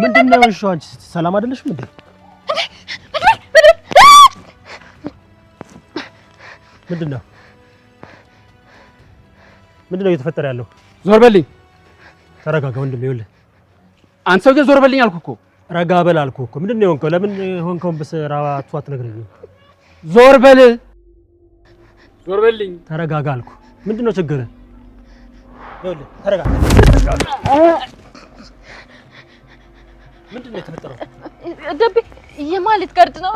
ምንድነው እሺ አንቺ ሰላም አይደለሽም እንዴ ምንድነው እየተፈጠረ ያለው ዞር በልኝ ተረጋጋ ወንድሜ ይኸውልህ አንተ ሰው ዞር በልኝ አልኩህ እኮ ረጋ በል አልኩህ እኮ ምንድነው የሆንከው ለምን ሆንከውን በስራቱ አትነግረኝ ዞር በልኝ ተረጋጋ አልኩህ ምንድነው ችግር ይኸውልህ ተረጋጋ ምንድነው የተፈጠረው ደቤ የማለት ቀርጥ ነው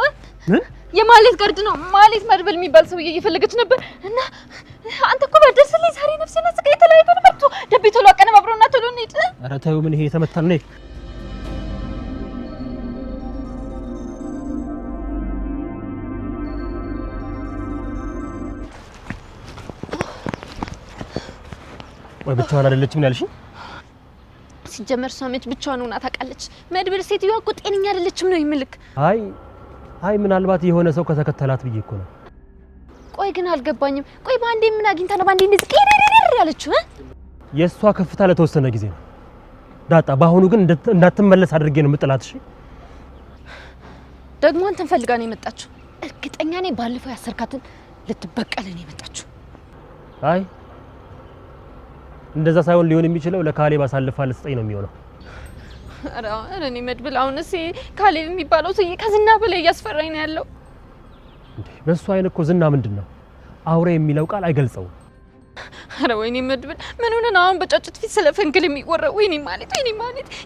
የማለት ቀርጥ ነው ማለት መድብል የሚባል ሰውዬ እየፈለገች ነበር እና አንተ እኮ በደስልኝ ዛሬ ነፍሴና ስጋ የተለያዩ ነበር ደቤ ቶሎ አቀነባብሮና ቶሎ እንሂድ ኧረ ተይው ምን ይሄ የተመታል ነው ወይ ብቻዋን አይደለችም ያልሽኝ ሲጀመር ሰውነች ብቻዋን ሆና ታውቃለች መድብል ሴትዮዋ እኮ ጤነኛ አይደለችም ነው ይምልክ አይ ምናልባት የሆነ ሰው ከተከተላት ብዬ እኮ ነው ቆይ ግን አልገባኝም ቆይ ባንዴ ምን አግኝታ ነው ባንዴ እንደዚህ ቀረረረ ያለችው የሷ ከፍታ ለተወሰነ ጊዜ ነው ዳጣ ባሁኑ ግን እንዳትመለስ አድርጌ ነው የምጥላት እሺ ደግሞ አንተን ፈልጋ ነው የመጣችው እርግጠኛ ነኝ ባለፈው ያሰርካትን ልትበቀል ነው የመጣችው አይ እንደዛ ሳይሆን ሊሆን የሚችለው ለካሌብ አሳልፋ ልትሰጠኝ ነው የሚሆነው ኧረ እኔ መድብል አሁንስ ካሌብ የሚባለው ሰው ከዝና በላይ እያስፈራኝ ነው ያለው እንዴ በሱ አይን እኮ ዝና ምንድነው አውሬ የሚለው ቃል አይገልጸውም ኧረ ወይኔ መድብል ምን ሆነ ነው አሁን በጫጭት ፊት ስለ ፈንግል የሚወራው ወይኔ ማለት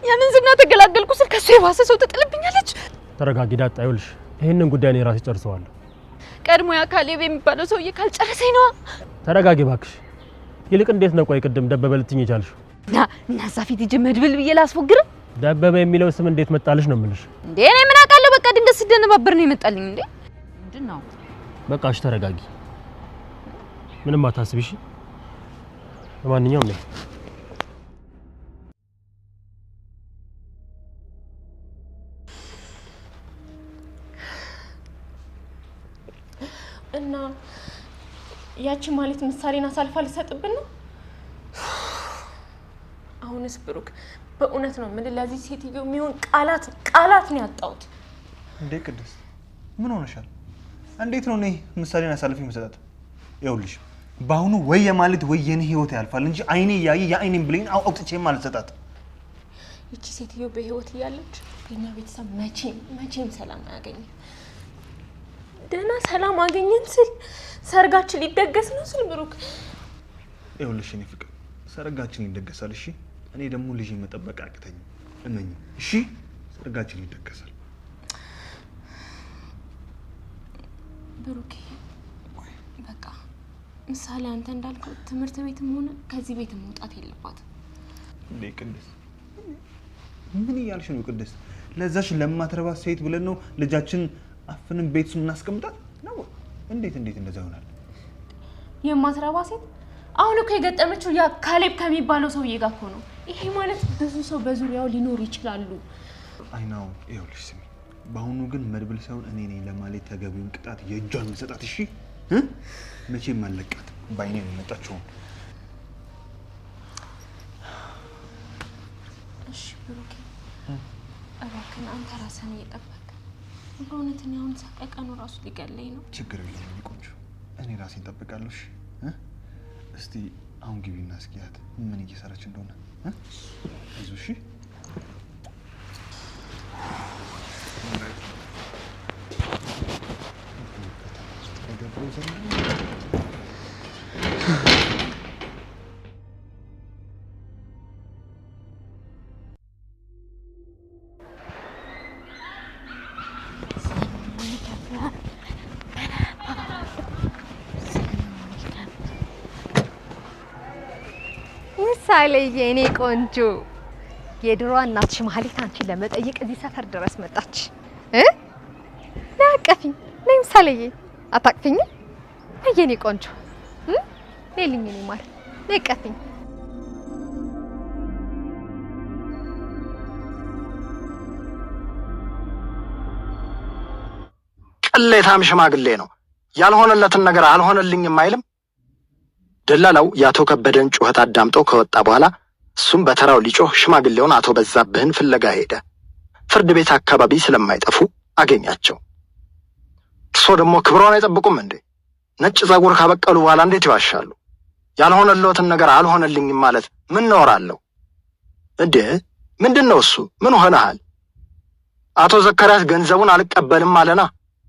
ያንን ዝና ተገላገልኩ ስል ከሱ የባሰ ሰው ተጥልብኛለች ተረጋጊ ዳጣ ይኸውልሽ ይሄንን ጉዳይ ነው ራሴ ጨርሰዋለሁ ቀድሞ ያ ካሌብ የሚባለው ሰው ካልጨረሰኝ ነው ተረጋጊ ባክሽ ይልቅ እንዴት ነው ቆይ ቅድም ደበበ ልትኝ ይቻልሽ እና ዛፊት ይጀ መድብል ብዬ ላስፎግር ደበበ የሚለው ስም እንዴት መጣልሽ ነው የምልሽ እንዴ እኔ ምን አውቃለሁ በቃ ድንገት ስደነባበር ነው የመጣልኝ እንዴ ምንድነው በቃ እሺ ተረጋጊ ምንም አታስቢሽ ለማንኛውም ነው እና ያቺ ማለት ምሳሌን አሳልፋ ልሰጥብን ነው አሁንስ ብሩክ በእውነት ነው ምን ለዚህ ሴትዮ የሚሆን ቃላት ነው ያጣሁት እንዴ ቅድስት ምን ሆነሻል እንዴት ነው ነይ ምሳሌን አሳልፊ መስጠት ይኸውልሽ ባሁኑ ወይ የማለት ወይ የኔ ህይወት ያልፋል እንጂ አይኔ ያየ የአይኔን ብሌን አውጥቼ ማለት ሰጣት እቺ ሴትዮ በህይወት እያለች የኛ ቤተሰብ መቼም ሰላም አያገኝም ደህና ሰላም አገኘን ስል ሰርጋችን ሊደገስ ነው ስል ብሩክ ይኸውልሽ እኔ ፍቅር ሰርጋችን ይደገሳል እሺ እኔ ደግሞ ልጅ መጠበቅ አቅተኝ እመኝ እሺ ሰርጋችን ይደገሳል ብሩክ በቃ ምሳሌ አንተ እንዳልከው ትምህርት ቤትም ሆነ ከዚህ ቤት መውጣት የለባትም እንዴ ቅድስት ምን እያልሽ ነው ቅድስት ለዛሽ ለማትረባ ሴት ብለን ነው ልጃችን አፍንን ቤት እናስቀምጣት ነው እንዴት እንደዛ ይሆናል የማትረባ ሴት አሁን እኮ የገጠመችው ያ ካሌብ ከሚባለው ሰውዬ ጋር እኮ ነው ይሄ ማለት ብዙ ሰው በዙሪያው ሊኖር ይችላሉ አይናው ይኸውልሽ ስሚ ባሁኑ ግን መድብል ሳይሆን እኔ ነኝ ለማለት ተገቢውን ቅጣት የእጇን መሰጣት እሺ መቼም ማለቃት ባይኔ ነው የመጣችው እሺ ብሩክ እባክህ አንተ ራስህን እየጠበቅ በእውነት እኔ አሁን ሳቀቀኑ ራሱ ሊገለኝ ነው ችግር የለም ቆንጆ እኔ ራሴን እጠብቃለሁ እሺ እስቲ አሁን ግቢና እስኪያት ምን እየሰራች እንደሆነ አይዞሽ እሺ ምሳሌ የኔ ቆንጆ የድሮዋ እናትሽ ማህሌት አንቺ ለመጠየቅ እዚህ ሰፈር ድረስ መጣች ናቀፊኝ ነይ ምሳሌዬ አታቅፊኝ የኔ ቆንጆ ነይልኝ እኔ ማር ነቀፊኝ ቅሌታም ሽማግሌ ነው ያልሆነለትን ነገር አልሆነልኝም አይልም ደላላው ያቶ ከበደን ጩኸት አዳምጦ ከወጣ በኋላ እሱም በተራው ሊጮህ ሽማግሌውን አቶ በዛብህን ፍለጋ ሄደ ፍርድ ቤት አካባቢ ስለማይጠፉ አገኛቸው። እርሶ ደግሞ ክብሮን አይጠብቁም እንዴ? ነጭ ጸጉር ካበቀሉ በኋላ እንዴት ይዋሻሉ? ያልሆነልዎትን ነገር አልሆነልኝም ማለት ምን ኖራለሁ እንዴ? ምንድነው እሱ? ምን ሆነሃል? አቶ ዘካርያስ ገንዘቡን አልቀበልም አለና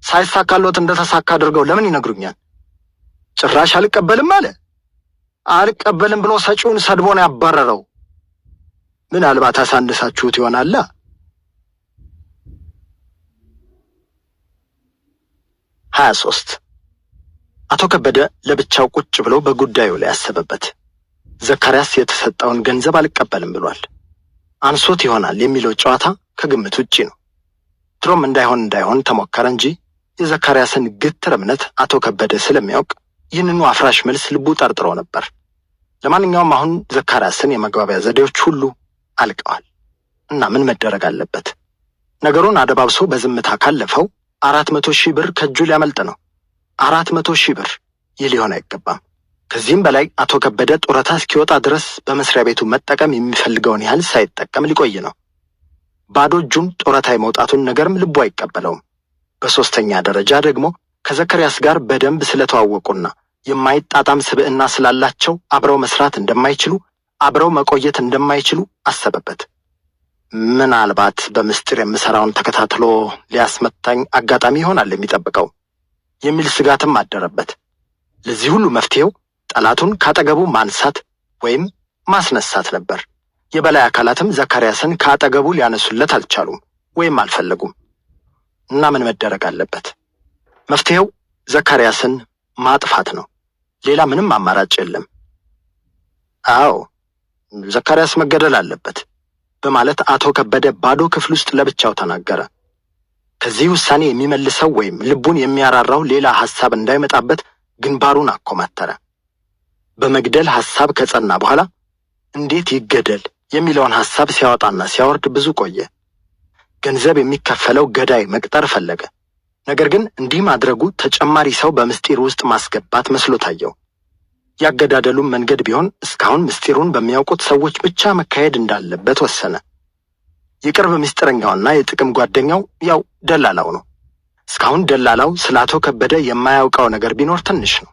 ሳይሳካልዎት እንደተሳካ አድርገው ለምን ይነግሩኛል? ጭራሽ አልቀበልም አለ። አልቀበልም ብሎ ሰጪውን ሰድቦ ነው ያባረረው። ምናልባት አሳንሳችሁት ይሆናል። 23 አቶ ከበደ ለብቻው ቁጭ ብሎ በጉዳዩ ላይ ያሰበበት። ዘካርያስ የተሰጠውን ገንዘብ አልቀበልም ብሏል። አንሶት ይሆናል የሚለው ጨዋታ ከግምት ውጪ ነው። ድሮም እንዳይሆን ተሞከረ እንጂ የዘካርያስን ግትር እምነት አቶ ከበደ ስለሚያውቅ ይህንኑ አፍራሽ መልስ ልቡ ጠርጥሮ ነበር። ለማንኛውም አሁን ዘካርያስን የመግባቢያ ዘዴዎች ሁሉ አልቀዋል እና ምን መደረግ አለበት? ነገሩን አደባብሶ በዝምታ ካለፈው 400,000 ብር ከእጁ ሊያመልጥ ነው። 400,000 ብር! ይህ ሊሆን አይገባም። ከዚህም በላይ አቶ ከበደ ጡረታ እስኪወጣ ድረስ በመስሪያ ቤቱ መጠቀም የሚፈልገውን ያህል ሳይጠቀም ሊቆይ ነው። ባዶ እጁን ጡረታ የመውጣቱን ነገርም ልቡ አይቀበለውም። በሶስተኛ ደረጃ ደግሞ ከዘካርያስ ጋር በደንብ ስለተዋወቁና የማይጣጣም ስብዕና ስላላቸው አብረው መስራት እንደማይችሉ፣ አብረው መቆየት እንደማይችሉ አሰበበት። ምናልባት በምስጢር የምሰራውን ተከታትሎ ሊያስመታኝ አጋጣሚ ይሆናል የሚጠብቀው የሚል ስጋትም አደረበት። ለዚህ ሁሉ መፍትሄው ጠላቱን ካጠገቡ ማንሳት ወይም ማስነሳት ነበር። የበላይ አካላትም ዘካርያስን ካጠገቡ ሊያነሱለት አልቻሉም ወይም አልፈለጉም። እና ምን መደረግ አለበት? መፍትሄው ዘካርያስን ማጥፋት ነው። ሌላ ምንም አማራጭ የለም። አዎ ዘካርያስ መገደል አለበት በማለት አቶ ከበደ ባዶ ክፍል ውስጥ ለብቻው ተናገረ። ከዚህ ውሳኔ የሚመልሰው ወይም ልቡን የሚያራራው ሌላ ሐሳብ እንዳይመጣበት ግንባሩን አኮማተረ። በመግደል ሐሳብ ከጸና በኋላ እንዴት ይገደል የሚለውን ሐሳብ ሲያወጣና ሲያወርድ ብዙ ቆየ። ገንዘብ የሚከፈለው ገዳይ መቅጠር ፈለገ። ነገር ግን እንዲህ ማድረጉ ተጨማሪ ሰው በምስጢር ውስጥ ማስገባት መስሎ ታየው። ያገዳደሉም መንገድ ቢሆን እስካሁን ምስጢሩን በሚያውቁት ሰዎች ብቻ መካሄድ እንዳለበት ወሰነ። የቅርብ ምስጢረኛውና የጥቅም ጓደኛው ያው ደላላው ነው። እስካሁን ደላላው ስለ አቶ ከበደ የማያውቀው ነገር ቢኖር ትንሽ ነው።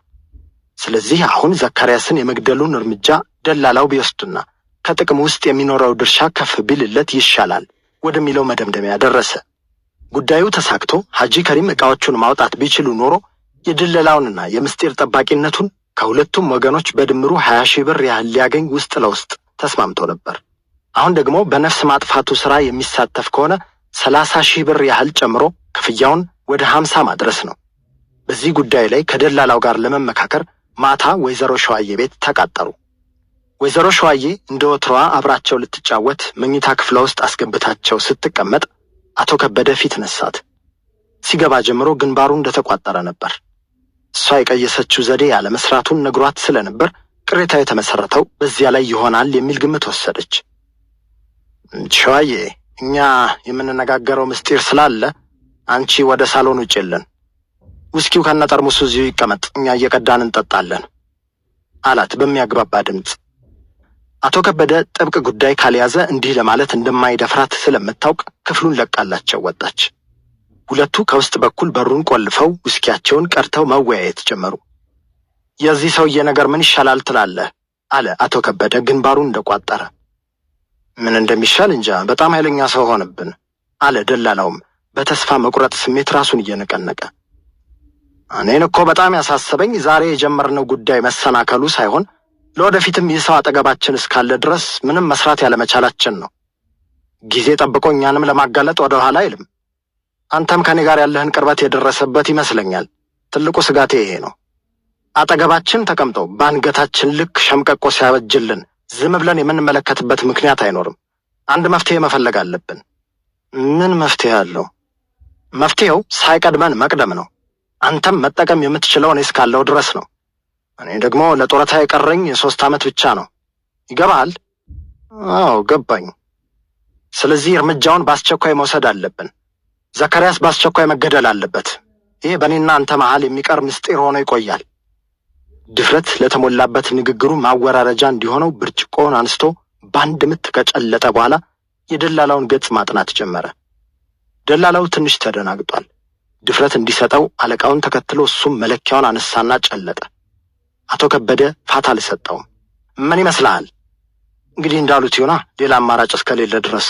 ስለዚህ አሁን ዘካርያስን የመግደሉን እርምጃ ደላላው ቢወስድና ከጥቅም ውስጥ የሚኖረው ድርሻ ከፍ ቢልለት ይሻላል ወደሚለው መደምደሚያ ደረሰ። ጉዳዩ ተሳክቶ ሐጂ ከሪም ዕቃዎቹን ማውጣት ቢችሉ ኖሮ የድለላውንና የምስጢር ጠባቂነቱን ከሁለቱም ወገኖች በድምሩ 20,000 ብር ያህል ሊያገኝ ውስጥ ለውስጥ ተስማምቶ ነበር። አሁን ደግሞ በነፍስ ማጥፋቱ ሥራ የሚሳተፍ ከሆነ 30,000 ብር ያህል ጨምሮ ክፍያውን ወደ 50 ማድረስ ነው። በዚህ ጉዳይ ላይ ከደላላው ጋር ለመመካከር ማታ ወይዘሮ ሸዋዬ ቤት ተቃጠሩ። ወይዘሮ ሸዋዬ እንደ ወትሮዋ አብራቸው ልትጫወት መኝታ ክፍሏ ውስጥ አስገብታቸው ስትቀመጥ አቶ ከበደ ፊት ነሳት። ሲገባ ጀምሮ ግንባሩ እንደተቋጠረ ነበር። እሷ የቀየሰችው ዘዴ ያለ መስራቱን ነግሯት ስለነበር ቅሬታ የተመሰረተው በዚያ ላይ ይሆናል የሚል ግምት ወሰደች። ሸዋዬ፣ እኛ የምንነጋገረው ምስጢር ስላለ አንቺ ወደ ሳሎን ውጭልን፣ ውስኪው ከነጠርሙሱ እዚሁ ይቀመጥ፣ እኛ እየቀዳን እንጠጣለን አላት በሚያግባባ ድምፅ። አቶ ከበደ ጥብቅ ጉዳይ ካልያዘ እንዲህ ለማለት እንደማይደፍራት ስለምታውቅ ክፍሉን ለቃላቸው ወጣች። ሁለቱ ከውስጥ በኩል በሩን ቆልፈው ውስኪያቸውን ቀድተው መወያየት ጀመሩ። የዚህ ሰውዬ ነገር ምን ይሻላል ትላለህ? አለ አቶ ከበደ ግንባሩን እንደቋጠረ። ምን እንደሚሻል እንጃ፣ በጣም ኃይለኛ ሰው ሆነብን አለ ደላላውም በተስፋ መቁረጥ ስሜት ራሱን እየነቀነቀ። እኔን እኮ በጣም ያሳሰበኝ ዛሬ የጀመርነው ጉዳይ መሰናከሉ ሳይሆን ለወደፊትም ይህ ሰው አጠገባችን እስካለ ድረስ ምንም መስራት ያለመቻላችን ነው። ጊዜ ጠብቆ እኛንም ለማጋለጥ ወደ ኋላ አይልም። አንተም ከኔ ጋር ያለህን ቅርበት የደረሰበት ይመስለኛል። ትልቁ ስጋቴ ይሄ ነው። አጠገባችን ተቀምጦ በአንገታችን ልክ ሸምቀቆ ሲያበጅልን ዝም ብለን የምንመለከትበት ምክንያት አይኖርም። አንድ መፍትሄ መፈለግ አለብን። ምን መፍትሄ አለው? መፍትሄው ሳይቀድመን መቅደም ነው። አንተም መጠቀም የምትችለው እኔ እስካለው ድረስ ነው። እኔ ደግሞ ለጡረታ የቀረኝ 3 ዓመት ብቻ ነው። ይገባሃል? አዎ ገባኝ። ስለዚህ እርምጃውን በአስቸኳይ መውሰድ አለብን። ዘካርያስ በአስቸኳይ መገደል አለበት። ይሄ በእኔና አንተ መሃል የሚቀር ምስጢር ሆኖ ይቆያል። ድፍረት ለተሞላበት ንግግሩ ማወራረጃ እንዲሆነው ብርጭቆውን አንስቶ በአንድ ምት ከጨለጠ በኋላ የደላላውን ገጽ ማጥናት ጀመረ። ደላላው ትንሽ ተደናግጧል። ድፍረት እንዲሰጠው አለቃውን ተከትሎ እሱም መለኪያውን አነሳና ጨለጠ። አቶ ከበደ ፋታ አልሰጠውም። ምን ይመስልሃል? እንግዲህ እንዳሉት ይሆና ሌላ አማራጭ እስከሌለ ድረስ።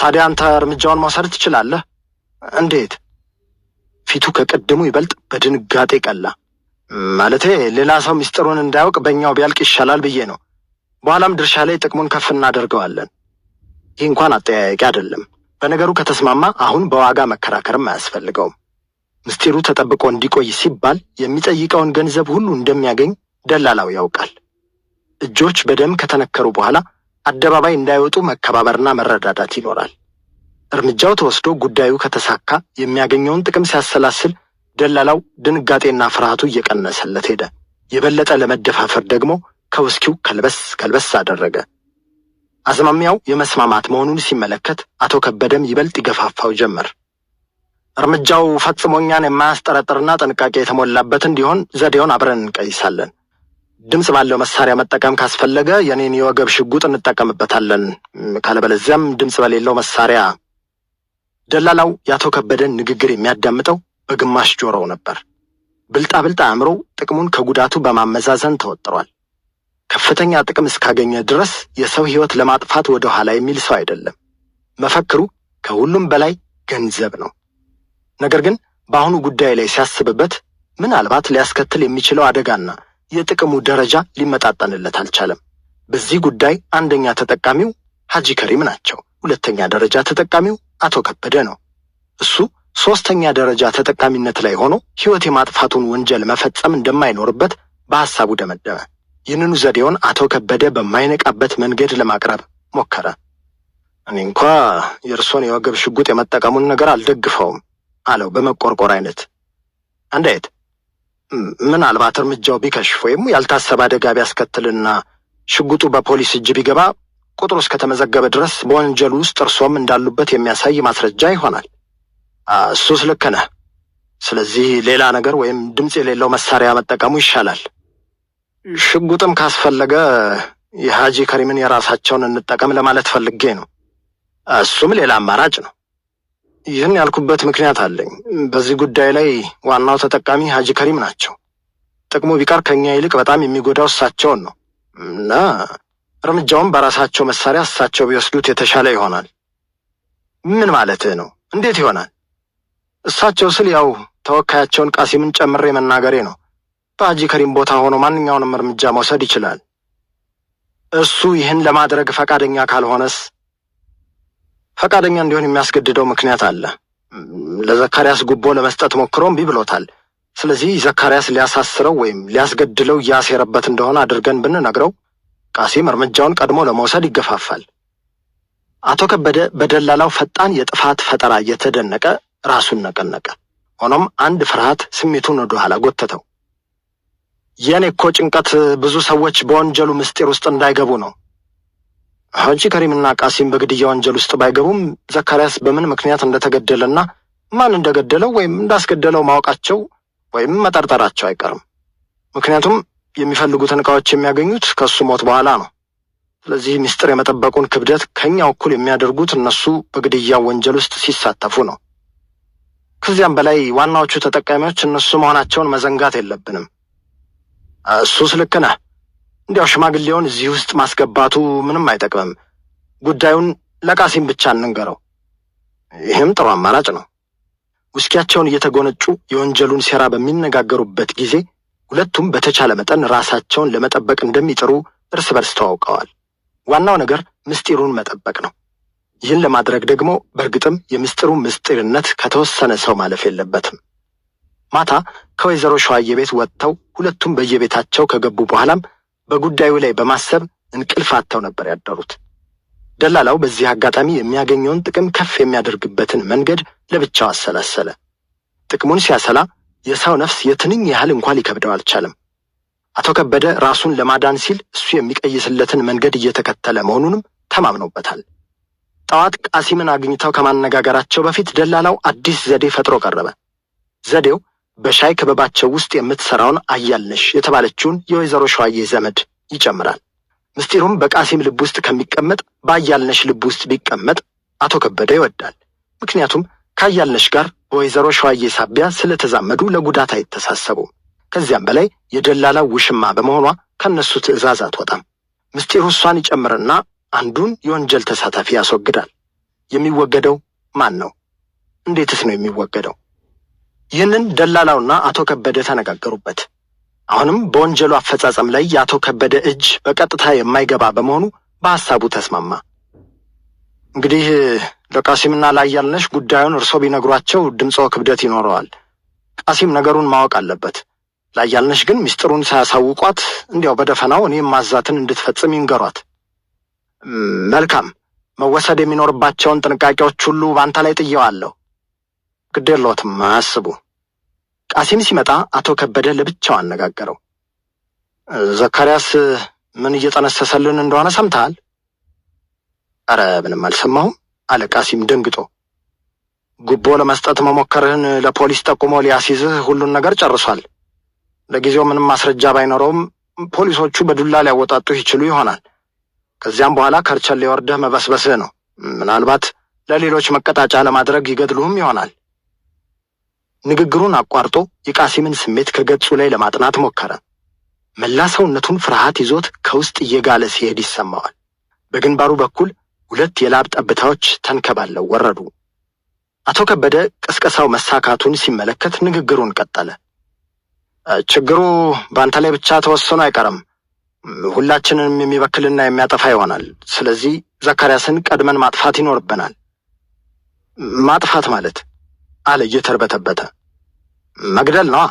ታዲያ አንተ እርምጃውን መውሰድ ትችላለህ? እንዴት? ፊቱ ከቀደሙ ይበልጥ በድንጋጤ ቀላ። ማለቴ ሌላ ሰው ምስጢሩን እንዳያውቅ በእኛው ቢያልቅ ይሻላል ብዬ ነው። በኋላም ድርሻ ላይ ጥቅሙን ከፍ እናደርገዋለን። ይህ እንኳን አጠያያቂ አይደለም። በነገሩ ከተስማማ አሁን በዋጋ መከራከርም አያስፈልገውም። ምስጢሩ ተጠብቆ እንዲቆይ ሲባል የሚጠይቀውን ገንዘብ ሁሉ እንደሚያገኝ ደላላው ያውቃል። እጆች በደም ከተነከሩ በኋላ አደባባይ እንዳይወጡ መከባበርና መረዳዳት ይኖራል። እርምጃው ተወስዶ ጉዳዩ ከተሳካ የሚያገኘውን ጥቅም ሲያሰላስል ደላላው ድንጋጤና ፍርሃቱ እየቀነሰለት ሄደ። የበለጠ ለመደፋፈር ደግሞ ከውስኪው ከልበስ አደረገ። አዝማሚያው የመስማማት መሆኑን ሲመለከት አቶ ከበደም ይበልጥ ይገፋፋው ጀመር። እርምጃው ፈጽሞ እኛን የማያስጠረጥርና ጥንቃቄ የተሞላበት እንዲሆን ዘዴውን አብረን እንቀይሳለን። ድምፅ ባለው መሳሪያ መጠቀም ካስፈለገ የኔን የወገብ ሽጉጥ እንጠቀምበታለን። ካለበለዚያም ድምፅ በሌለው መሳሪያ። ደላላው የአቶ ከበደን ንግግር የሚያዳምጠው በግማሽ ጆሮው ነበር። ብልጣብልጥ አእምሮ ጥቅሙን ከጉዳቱ በማመዛዘን ተወጥሯል። ከፍተኛ ጥቅም እስካገኘ ድረስ የሰው ሕይወት ለማጥፋት ወደ ኋላ የሚል ሰው አይደለም። መፈክሩ ከሁሉም በላይ ገንዘብ ነው። ነገር ግን በአሁኑ ጉዳይ ላይ ሲያስብበት ምናልባት ሊያስከትል የሚችለው አደጋና የጥቅሙ ደረጃ ሊመጣጠንለት አልቻለም። በዚህ ጉዳይ አንደኛ ተጠቃሚው ሐጂ ከሪም ናቸው። ሁለተኛ ደረጃ ተጠቃሚው አቶ ከበደ ነው። እሱ ሶስተኛ ደረጃ ተጠቃሚነት ላይ ሆኖ ሕይወት የማጥፋቱን ወንጀል መፈጸም እንደማይኖርበት በሐሳቡ ደመደመ። ይህንኑ ዘዴውን አቶ ከበደ በማይነቃበት መንገድ ለማቅረብ ሞከረ። እኔ እንኳ የእርሶን የወገብ ሽጉጥ የመጠቀሙን ነገር አልደግፈውም አለው በመቆርቆር አይነት። እንዴት? ምናልባት እርምጃው ቢከሽፍ ወይም ያልታሰበ አደጋ ቢያስከትልና ሽጉጡ በፖሊስ እጅ ቢገባ ቁጥሩ እስከተመዘገበ ድረስ በወንጀሉ ውስጥ እርሶም እንዳሉበት የሚያሳይ ማስረጃ ይሆናል። እሱስ ልክ ነህ። ስለዚህ ሌላ ነገር ወይም ድምፅ የሌለው መሳሪያ መጠቀሙ ይሻላል። ሽጉጥም ካስፈለገ የሐጂ ከሪምን የራሳቸውን እንጠቀም ለማለት ፈልጌ ነው። እሱም ሌላ አማራጭ ነው። ይህን ያልኩበት ምክንያት አለኝ። በዚህ ጉዳይ ላይ ዋናው ተጠቃሚ ሐጂ ከሪም ናቸው። ጥቅሙ ቢቀር ከኛ ይልቅ በጣም የሚጎዳው እሳቸውን ነው እና እርምጃውን በራሳቸው መሳሪያ እሳቸው ቢወስዱት የተሻለ ይሆናል። ምን ማለትህ ነው? እንዴት ይሆናል? እሳቸው ስል ያው ተወካያቸውን ቃሲምን ጨምሬ መናገሬ ነው። በሐጂ ከሪም ቦታ ሆኖ ማንኛውንም እርምጃ መውሰድ ይችላል። እሱ ይህን ለማድረግ ፈቃደኛ ካልሆነስ? ፈቃደኛ እንዲሆን የሚያስገድደው ምክንያት አለ። ለዘካርያስ ጉቦ ለመስጠት ሞክሮ እምቢ ብሎታል። ስለዚህ ዘካርያስ ሊያሳስረው ወይም ሊያስገድለው እያሴረበት እንደሆነ አድርገን ብንነግረው ቃሲም እርምጃውን ቀድሞ ለመውሰድ ይገፋፋል። አቶ ከበደ በደላላው ፈጣን የጥፋት ፈጠራ እየተደነቀ ራሱን ነቀነቀ። ሆኖም አንድ ፍርሃት ስሜቱን ወደ ኋላ ጎተተው። የኔ እኮ ጭንቀት ብዙ ሰዎች በወንጀሉ ምስጢር ውስጥ እንዳይገቡ ነው። ሐጂ ከሪምና ቃሲም በግድያ ወንጀል ውስጥ ባይገቡም ዘካርያስ በምን ምክንያት እንደተገደለና ማን እንደገደለው ወይም እንዳስገደለው ማወቃቸው ወይም መጠርጠራቸው አይቀርም። ምክንያቱም የሚፈልጉትን ዕቃዎች የሚያገኙት ከሱ ሞት በኋላ ነው። ስለዚህ ምስጢር የመጠበቁን ክብደት ከኛው እኩል የሚያደርጉት እነሱ በግድያ ወንጀል ውስጥ ሲሳተፉ ነው። ከዚያም በላይ ዋናዎቹ ተጠቃሚዎች እነሱ መሆናቸውን መዘንጋት የለብንም። እሱስ ልክ ነህ። እንዲያው ሽማግሌውን እዚህ ውስጥ ማስገባቱ ምንም አይጠቅምም። ጉዳዩን ለቃሲም ብቻ እንንገረው። ይህም ጥሩ አማራጭ ነው። ውስኪያቸውን እየተጎነጩ የወንጀሉን ሴራ በሚነጋገሩበት ጊዜ ሁለቱም በተቻለ መጠን ራሳቸውን ለመጠበቅ እንደሚጥሩ እርስ በርስ ተዋውቀዋል። ዋናው ነገር ምስጢሩን መጠበቅ ነው። ይህን ለማድረግ ደግሞ በእርግጥም የምስጢሩ ምስጢርነት ከተወሰነ ሰው ማለፍ የለበትም። ማታ ከወይዘሮ ሸዋዬ ቤት ወጥተው ሁለቱም በየቤታቸው ከገቡ በኋላም በጉዳዩ ላይ በማሰብ እንቅልፍ አጥተው ነበር ያደሩት። ደላላው በዚህ አጋጣሚ የሚያገኘውን ጥቅም ከፍ የሚያደርግበትን መንገድ ለብቻው አሰላሰለ። ጥቅሙን ሲያሰላ የሰው ነፍስ የትንኝ ያህል እንኳን ሊከብደው አልቻለም። አቶ ከበደ ራሱን ለማዳን ሲል እሱ የሚቀይስለትን መንገድ እየተከተለ መሆኑንም ተማምኖበታል። ጠዋት ቃሲምን አግኝተው ከማነጋገራቸው በፊት ደላላው አዲስ ዘዴ ፈጥሮ ቀረበ። ዘዴው በሻይ ክበባቸው ውስጥ የምትሰራውን አያልነሽ የተባለችውን የወይዘሮ ሸዋዬ ዘመድ ይጨምራል። ምስጢሩም በቃሲም ልብ ውስጥ ከሚቀመጥ በአያልነሽ ልብ ውስጥ ቢቀመጥ አቶ ከበደ ይወዳል። ምክንያቱም ከአያልነሽ ጋር በወይዘሮ ሸዋዬ ሳቢያ ስለተዛመዱ ለጉዳት አይተሳሰቡም። ከዚያም በላይ የደላላው ውሽማ በመሆኗ ከነሱ ትዕዛዝ አትወጣም። ምስጢሩ እሷን ይጨምርና አንዱን የወንጀል ተሳታፊ ያስወግዳል። የሚወገደው ማን ነው? እንዴትስ ነው የሚወገደው? ይህንን ደላላውና አቶ ከበደ ተነጋገሩበት። አሁንም በወንጀሉ አፈጻጸም ላይ የአቶ ከበደ እጅ በቀጥታ የማይገባ በመሆኑ በሐሳቡ ተስማማ። እንግዲህ ለቃሲምና ለአያልነሽ ጉዳዩን እርሶ ቢነግሯቸው ድምፅዎ ክብደት ይኖረዋል። ቃሲም ነገሩን ማወቅ አለበት። ለአያልነሽ ግን ምስጢሩን ሳያሳውቋት እንዲያው በደፈናው እኔም ማዛትን እንድትፈጽም ይንገሯት። መልካም። መወሰድ የሚኖርባቸውን ጥንቃቄዎች ሁሉ በአንተ ላይ ጥየዋለሁ። ግድ የለዎትም፣ አያስቡ። ቃሲም ሲመጣ አቶ ከበደ ለብቻው አነጋገረው። ዘካርያስ ምን እየጠነሰሰልን እንደሆነ ሰምተሃል? አረ ምንም አልሰማሁም አለ ቃሲም ደንግጦ። ጉቦ ለመስጠት መሞከርህን ለፖሊስ ጠቁሞ ሊያስይዝህ ሁሉን ነገር ጨርሷል። ለጊዜው ምንም ማስረጃ ባይኖረውም ፖሊሶቹ በዱላ ሊያወጣጡህ ይችሉ ይሆናል። ከዚያም በኋላ ከርቸሌ ወርደህ መበስበስህ ነው። ምናልባት ለሌሎች መቀጣጫ ለማድረግ ይገድሉህም ይሆናል። ንግግሩን አቋርጦ የቃሲምን ስሜት ከገጹ ላይ ለማጥናት ሞከረ። መላ ሰውነቱን ፍርሃት ይዞት ከውስጥ እየጋለ ሲሄድ ይሰማዋል። በግንባሩ በኩል 2 የላብ ጠብታዎች ተንከባለው ወረዱ። አቶ ከበደ ቅስቀሳው መሳካቱን ሲመለከት ንግግሩን ቀጠለ። ችግሩ በአንተ ላይ ብቻ ተወስኖ አይቀርም። ሁላችንንም የሚበክልና የሚያጠፋ ይሆናል። ስለዚህ ዘካርያስን ቀድመን ማጥፋት ይኖርብናል። ማጥፋት ማለት አለ እየተርበተበተ። መግደል ነዋ።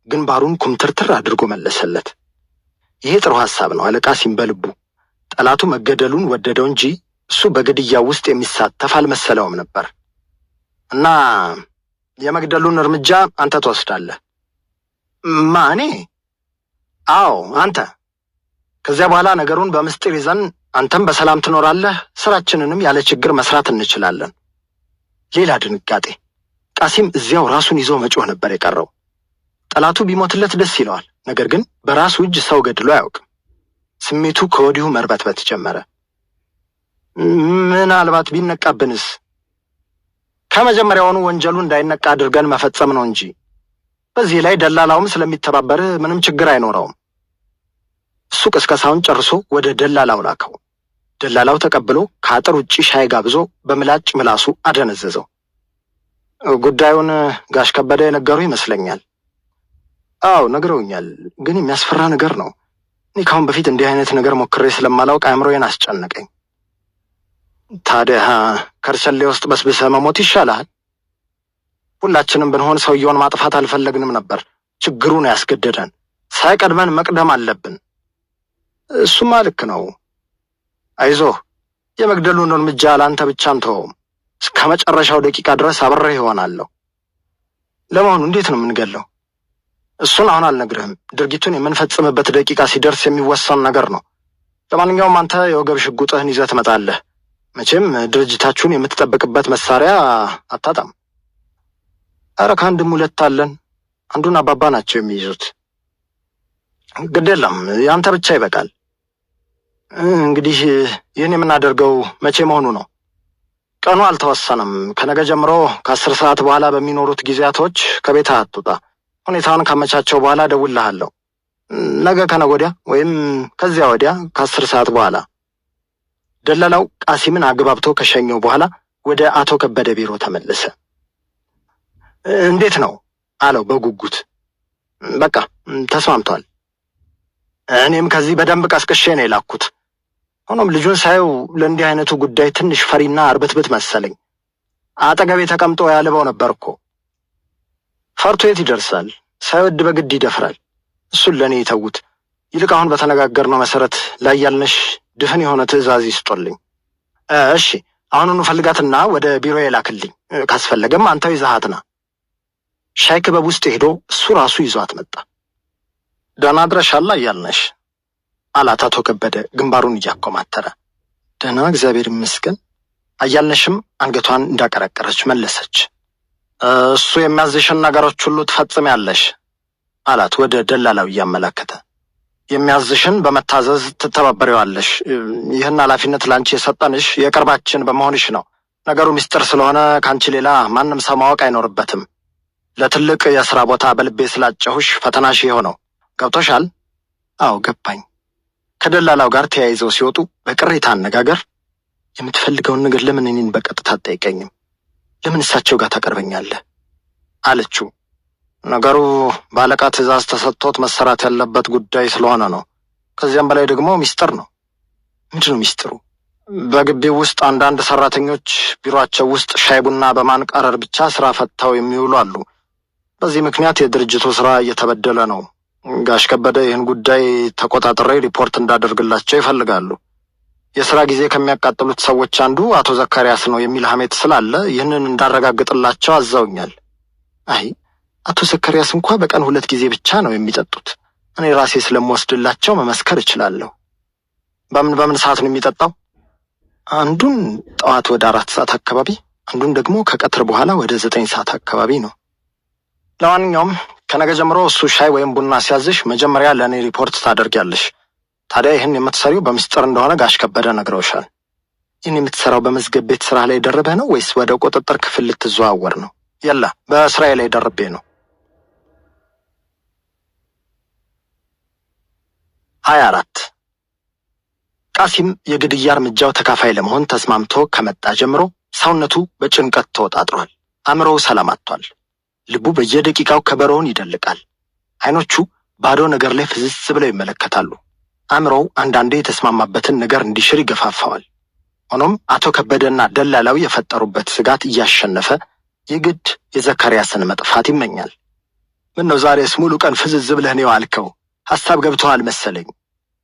ግንባሩን ኩምትርትር አድርጎ መለሰለት። ይሄ ጥሩ ሐሳብ ነው አለ ቃሲም በልቡ። ጠላቱ መገደሉን ወደደው እንጂ እሱ በግድያው ውስጥ የሚሳተፍ አልመሰለውም ነበር። እና የመግደሉን እርምጃ አንተ ትወስዳለህ። ማኔ? አዎ አንተ። ከዚያ በኋላ ነገሩን በምስጢር ይዘን አንተም በሰላም ትኖራለህ። ስራችንንም ያለ ችግር መስራት እንችላለን። ሌላ ድንጋጤ። ቃሲም እዚያው ራሱን ይዞ መጮህ ነበር የቀረው። ጠላቱ ቢሞትለት ደስ ይለዋል። ነገር ግን በራሱ እጅ ሰው ገድሎ አያውቅም። ስሜቱ ከወዲሁ መርበትበት ጀመረ። ምናልባት ቢነቃብንስ? ከመጀመሪያውኑ ወንጀሉ እንዳይነቃ አድርገን መፈጸም ነው እንጂ። በዚህ ላይ ደላላውም ስለሚተባበር ምንም ችግር አይኖረውም። እሱ ቅስቀሳውን ጨርሶ ወደ ደላላው ላከው። ደላላው ተቀብሎ ከአጥር ውጪ ሻይ ጋብዞ በምላጭ ምላሱ አደነዘዘው። ጉዳዩን ጋሽ ከበደ የነገሩ ይመስለኛል። አዎ ነግረውኛል፣ ግን የሚያስፈራ ነገር ነው። እኔ ካሁን በፊት እንዲህ አይነት ነገር ሞክሬ ስለማላውቅ አእምሮዬን አስጨነቀኝ። ታዲያ ከርቸሌ ውስጥ በስብሰህ መሞት ይሻላል። ሁላችንም ብንሆን ሰውየውን ማጥፋት አልፈለግንም ነበር። ችግሩን ያስገደደን ሳይቀድመን መቅደም አለብን። እሱማ ልክ ነው። አይዞህ፣ የመግደሉን እርምጃ ለአንተ ብቻ አንተውም። እስከ መጨረሻው ደቂቃ ድረስ አብሬህ ይሆናለሁ። ለመሆኑ እንዴት ነው የምንገለው? እሱን አሁን አልነግርህም። ድርጊቱን የምንፈጽምበት ደቂቃ ሲደርስ የሚወሰን ነገር ነው። ለማንኛውም አንተ የወገብ ሽጉጥህን ይዘህ ትመጣለህ። መቼም ድርጅታችሁን የምትጠብቅበት መሳሪያ አታጣም። ኧረ ከአንድም 2 አለን። አንዱን አባባ ናቸው የሚይዙት። ግድ የለም፣ ያንተ ብቻ ይበቃል። እንግዲህ ይህን የምናደርገው መቼ መሆኑ ነው? ቀኑ አልተወሰነም። ከነገ ጀምሮ ከ10 ሰዓት በኋላ በሚኖሩት ጊዜያቶች ከቤት አትውጣ። ሁኔታውን ካመቻቸው በኋላ እደውልልሃለሁ። ነገ ከነገ ወዲያ ወይም ከዚያ ወዲያ ከ10 ሰዓት በኋላ። ደላላው ቃሲምን አግባብቶ ከሸኘው በኋላ ወደ አቶ ከበደ ቢሮ ተመለሰ። እንዴት ነው አለው በጉጉት። በቃ ተስማምቷል። እኔም ከዚህ በደንብ ቀስቅሼ ነው የላኩት። ሆኖም ልጁን ሳየው ለእንዲህ አይነቱ ጉዳይ ትንሽ ፈሪና አርበትበት መሰለኝ። አጠገቤ ተቀምጦ ያልበው ነበር እኮ። ፈርቶ የት ይደርሳል? ሳይወድ በግድ ይደፍራል። እሱን ለእኔ ይተዉት። ይልቅ አሁን በተነጋገርነው መሰረት ለአያልነሽ ድፍን የሆነ ትዕዛዝ ይስጦልኝ። እሺ፣ አሁኑኑ ፈልጋትና ወደ ቢሮ የላክልኝ። ካስፈለገም አንተው ይዘሃትና። ሻይ ክበብ ውስጥ ሄዶ እሱ ራሱ ይዟት መጣ። ደህና አድረሻል አያልነሽ አላት አቶ ከበደ ግንባሩን እያኮማተረ። ደህና እግዚአብሔር ይመስገን። አያልነሽም አንገቷን እንዳቀረቀረች መለሰች። እሱ የሚያዝሽን ነገሮች ሁሉ ትፈጽሚያለሽ አላት ወደ ደላላው እያመላከተ። የሚያዝሽን በመታዘዝ ትተባበሪዋለሽ። ይህን ኃላፊነት ላንቺ የሰጠንሽ የቅርባችን በመሆንሽ ነው። ነገሩ ሚስጥር ስለሆነ ካንቺ ሌላ ማንም ሰው ማወቅ አይኖርበትም። ለትልቅ የሥራ ቦታ በልቤ ስላጨሁሽ ፈተናሽ የሆነው ገብቶሻል? አዎ ገባኝ። ከደላላው ጋር ተያይዘው ሲወጡ በቅሬታ አነጋገር የምትፈልገውን ነገር ለምን እኔን በቀጥታ አትጠይቀኝም? ለምን እሳቸው ጋር ታቀርበኛለህ? አለችው። ነገሩ ባለቃ ትዕዛዝ ተሰጥቶት መሰራት ያለበት ጉዳይ ስለሆነ ነው። ከዚያም በላይ ደግሞ ሚስጥር ነው። ምንድን ነው ሚስጥሩ? በግቢው ውስጥ አንዳንድ ሰራተኞች ቢሮአቸው ውስጥ ሻይ ቡና በማንቃረር ብቻ ስራ ፈትተው የሚውሉ አሉ። በዚህ ምክንያት የድርጅቱ ስራ እየተበደለ ነው። ጋሽ ከበደ ይህን ጉዳይ ተቆጣጥሬ ሪፖርት እንዳደርግላቸው ይፈልጋሉ። የሥራ ጊዜ ከሚያቃጥሉት ሰዎች አንዱ አቶ ዘካርያስ ነው የሚል ሐሜት ስላለ ይህንን እንዳረጋግጥላቸው አዘውኛል። አይ አቶ ዘካርያስ እንኳ በቀን 2 ጊዜ ብቻ ነው የሚጠጡት። እኔ ራሴ ስለምወስድላቸው መመስከር እችላለሁ። በምን ሰዓት ነው የሚጠጣው? አንዱን ጠዋት ወደ 4 ሰዓት አካባቢ፣ አንዱን ደግሞ ከቀትር በኋላ ወደ 9 ሰዓት አካባቢ ነው። ለማንኛውም ከነገ ጀምሮ እሱ ሻይ ወይም ቡና ሲያዝሽ መጀመሪያ ለእኔ ሪፖርት ታደርጊያለሽ። ታዲያ ይህን የምትሰሪው በምስጢር እንደሆነ ጋሽ ከበደ ነግረውሻል። ይህን የምትሰራው በመዝገብ ቤት ስራ ላይ ደርበህ ነው ወይስ ወደ ቁጥጥር ክፍል ልትዘዋወር ነው? የላ በስራዬ ላይ ደርቤ ነው። 24 ቃሲም የግድያ እርምጃው ተካፋይ ለመሆን ተስማምቶ ከመጣ ጀምሮ ሰውነቱ በጭንቀት ተወጣጥሯል። አእምሮው ሰላም አጥቷል። ልቡ በየደቂቃው ከበሮውን ይደልቃል። አይኖቹ ባዶ ነገር ላይ ፍዝዝ ብለው ይመለከታሉ። አእምሮው አንዳንዴ የተስማማበትን ነገር እንዲሽር ይገፋፋዋል። ሆኖም አቶ ከበደና ደላላው የፈጠሩበት ስጋት እያሸነፈ የግድ የዘካርያስን መጥፋት ይመኛል። ምነው ዛሬስ ሙሉ ቀን ፍዝዝ ብለህ ነው ያልከው? ሐሳብ ገብቶሃል መሰለኝ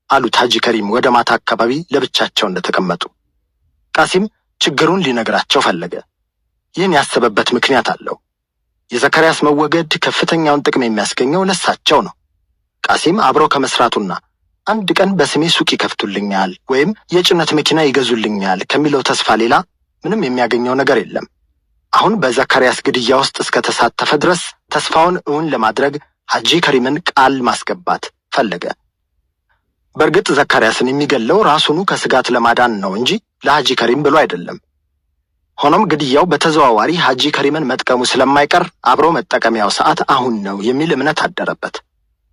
አሉት ሐጂ ከሪም ወደ ማታ አካባቢ ለብቻቸው እንደተቀመጡ። ቃሲም ችግሩን ሊነግራቸው ፈለገ። ይህን ያሰበበት ምክንያት አለው። የዘካርያስ መወገድ ከፍተኛውን ጥቅም የሚያስገኘው ለሳቸው ነው። ቃሲም አብሮ ከመስራቱና አንድ ቀን በስሜ ሱቅ ይከፍቱልኛል ወይም የጭነት መኪና ይገዙልኛል ከሚለው ተስፋ ሌላ ምንም የሚያገኘው ነገር የለም። አሁን በዘካርያስ ግድያ ውስጥ እስከተሳተፈ ድረስ ተስፋውን እውን ለማድረግ ሐጂ ከሪምን ቃል ማስገባት ፈለገ። በእርግጥ ዘካርያስን የሚገለው ራሱኑ ከስጋት ለማዳን ነው እንጂ ለሐጂ ከሪም ብሎ አይደለም። ሆኖም ግድያው በተዘዋዋሪ ሐጂ ከሪምን መጥቀሙ ስለማይቀር አብሮ መጠቀሚያው ሰዓት አሁን ነው የሚል እምነት አደረበት።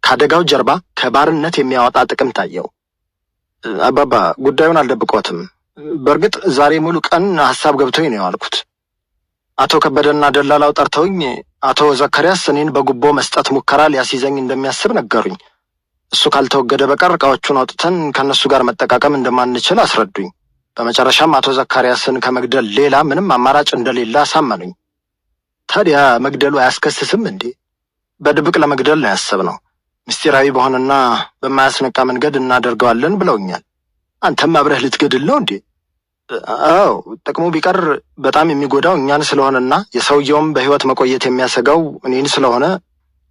ከአደጋው ጀርባ ከባርነት የሚያወጣ ጥቅም ታየው። አባባ ጉዳዩን አልደብቆትም። በእርግጥ ዛሬ ሙሉ ቀን ሐሳብ ገብቶኝ ነው ያልኩት። አቶ ከበደና ደላላው ጠርተውኝ አቶ ዘካርያስ እኔን በጉቦ መስጠት ሙከራ ሊያስይዘኝ እንደሚያስብ ነገሩኝ። እሱ ካልተወገደ በቀር ዕቃዎቹን አውጥተን ከእነሱ ጋር መጠቃቀም እንደማንችል አስረዱኝ። በመጨረሻም አቶ ዘካርያስን ከመግደል ሌላ ምንም አማራጭ እንደሌለ አሳመኑኝ። ታዲያ መግደሉ አያስከስስም እንዴ? በድብቅ ለመግደል ነው ያሰብነው። ምስጢራዊ በሆነና በማያስነቃ መንገድ እናደርገዋለን ብለውኛል። አንተም አብረህ ልትገድል ነው እንዴ? አዎ፣ ጥቅሙ ቢቀር በጣም የሚጎዳው እኛን ስለሆነና የሰውየውም በሕይወት መቆየት የሚያሰጋው እኔን ስለሆነ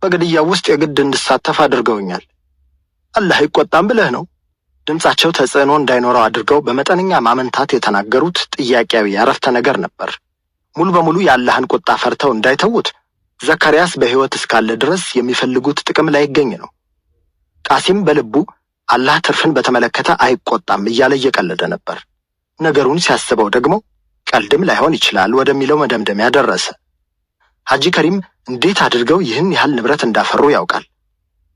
በግድያው ውስጥ የግድ እንድሳተፍ አድርገውኛል። አላህ አይቆጣም ብለህ ነው? ድምጻቸው ተጽዕኖ እንዳይኖረው አድርገው በመጠነኛ ማመንታት የተናገሩት ጥያቄያዊ አረፍተ ነገር ነበር። ሙሉ በሙሉ የአላህን ቁጣ ፈርተው እንዳይተዉት ዘካርያስ በሕይወት እስካለ ድረስ የሚፈልጉት ጥቅም ላይ ይገኝ ነው። ቃሲም በልቡ አላህ ትርፍን በተመለከተ አይቆጣም እያለ እየቀለደ ነበር። ነገሩን ሲያስበው ደግሞ ቀልድም ላይሆን ይችላል ወደሚለው መደምደሚያ ደረሰ። ሐጂ ከሪም እንዴት አድርገው ይህን ያህል ንብረት እንዳፈሩ ያውቃል።